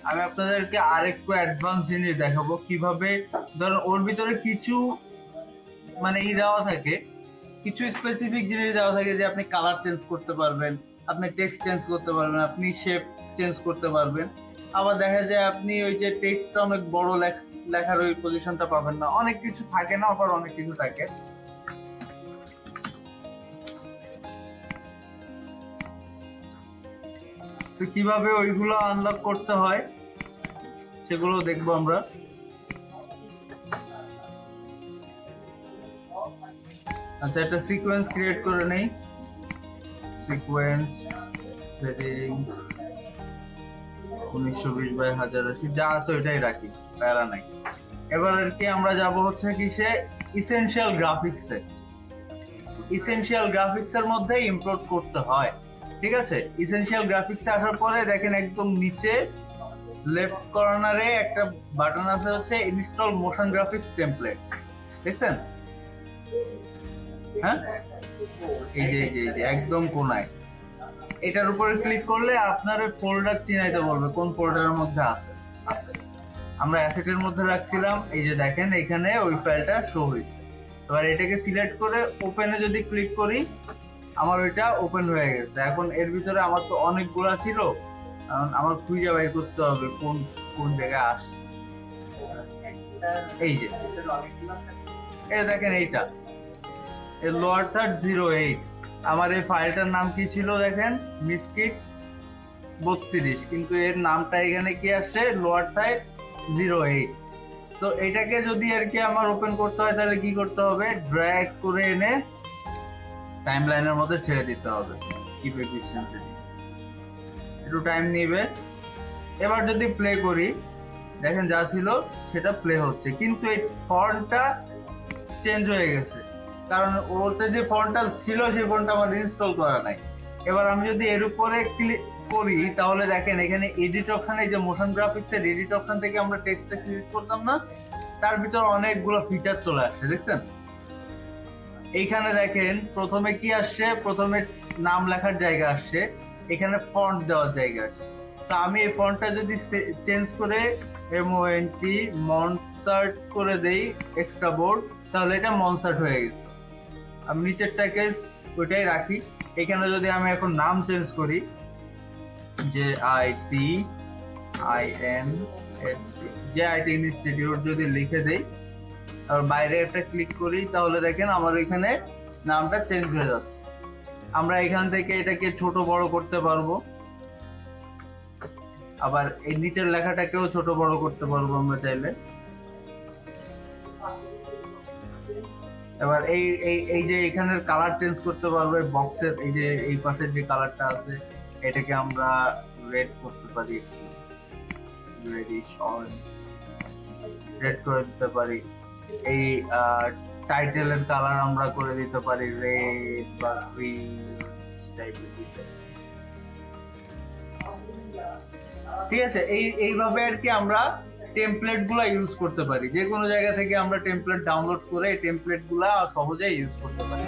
আমি আপনাদেরকে আরেকটু অ্যাডভান্স জিনিস দেখাবো কিভাবে, ধরুন ওর ভিতরে কিছু মানে দেওয়া থাকে, কিছু স্পেসিফিক জিনিস দেওয়া থাকে যে আপনি কালার চেঞ্জ করতে পারবেন, আপনি টেক্সট চেঞ্জ করতে পারবেন, আপনি শেপ চেঞ্জ করতে পারবেন। আবার দেখা যায় আপনি ওই যে টেক্সটটা অনেক বড় লেখার ওই পজিশনটা পাবেন না, অনেক কিছু থাকে না, আবার অনেক কিছু থাকে। তো কিভাবে ওইগুলো আনলক করতে হয় সেগুলো দেখবো আমরা। আচ্ছা, একটা সিকোয়েন্স ক্রিয়েট করে নেই। সিকোয়েন্স সেটিং 1920/1080 যা আছে ওইটাই রাখি, প্যারা নাই। এবার আর কি আমরা যাব হচ্ছে কিসে, ইসেনশিয়াল গ্রাফিক্সে। ইসেনশিয়াল গ্রাফিক্সের মধ্যে ইম্পোর্ট করতে হয়, ঠিক আছে। ইসেনশিয়াল গ্রাফিক্সে আসার পরে দেখেন একদম নিচে লেফট কর্নারে একটা বাটন আছে হচ্ছে ইনস্টল মোশন গ্রাফিক্স টেমপ্লেট, দেখছেন? হ্যাঁ, এই যে একদম কোনায় এটার উপরে ক্লিক করলে আপনার ফোল্ডার চিনাইতে বলবে কোন ফোল্ডারের মধ্যে আছে। আমরা অ্যাসেটের মধ্যে রাখছিলাম, এই যে দেখেন এখানে ওই ফাইলটা শো হয়েছে। এবার এটাকে সিলেক্ট করে ওপেনে যদি ক্লিক করি, আমার ওইটা ওপেন হয়ে গেছে। এখন এর ভিতরে আমার তো অনেকগুলা ছিল, আমার খুঁজে বের করতে হবে কোন কোন জায়গায় আসছে। এই যে এই দেখেন এইটা লোয়ার থার্ড 08। আমার এই ফাইলটার নাম কি ছিল দেখেন, মিসকিট 32, কিন্তু এর নামটা এখানে কি আসছে, লোয়ার থার্ড 08। তো এটাকে যদি আর কি আমার ওপেন করতে হয় তাহলে কি করতে হবে, ড্র্যাগ করে এনে টাইমলাইনের মধ্যে ছেড়ে দিতে হবে। কিপ এ ডিসটেন্স, একটু টাইম নেবে। এবার যদি প্লে করি, দেখেন যা ছিল সেটা প্লে হচ্ছে, কিন্তু এই ফন্টটা চেঞ্জ হয়ে গেছে, কারণ ওতে যে ফন্টটা ছিল সেই ফন্টটা আমার ইনস্টল করা নাই। এবার আমি যদি এর উপরে ক্লিক করি তাহলে দেখেন এখানে এডিট অপশনে, যে মোশন গ্রাফিক্স এর এডিট অপশন থেকে আমরা টেক্সটটা সিলেক্ট করতাম না, তার ভিতর অনেকগুলো ফিচার চলে আসছে, দেখছেন? এইখানে দেখেন প্রথমে কি আসছে, প্রথমে নাম লেখার জায়গা আসছে, এখানে ফন্ট দেওয়ার জায়গা আসছে। তো আমি এই ফন্টটা যদি চেঞ্জ করে MONT মনসার্ট করে দেই এক্সট্রা বোর্ড, তাহলে এটা মনসার্ট হয়ে গেছে। আমি নিচেরটাকে ওইটাই রাখি। এখানে যদি আমি এখন নাম চেঞ্জ করি, যে IT ইনস্টিটিউট যদি লিখে দেই আর বাইরে একটা ক্লিক করি, তাহলে দেখেন আমার এখানে নামটা চেঞ্জ হয়ে যাচ্ছে। আমরা এখান থেকে এটাকে ছোট বড় করতে পারবো, আবার এই নিচের লেখাটাকেও ছোট বড় করতে পারবো আমরা চাইলে। এবার এই এই এই যে এখানের কালার চেঞ্জ করতে পারবো, বক্সের এই যে এই পাশের যে কালারটা আছে এটাকে আমরা রেড করতে পারি, রেডিশ অরেঞ্জ রেড করে দিতে পারি। এই টাইটেলের কালার আমরা করে দিতে পারি রেড বা গ্রিন টাইপের দিতে, ঠিক আছে। এইভাবে আর কি আমরা টেমপ্লেট গুলা ইউজ করতে পারি। যে কোনো জায়গা থেকে আমরা টেমপ্লেট ডাউনলোড করে এই টেমপ্লেট গুলা সহজেই ইউজ করতে পারি।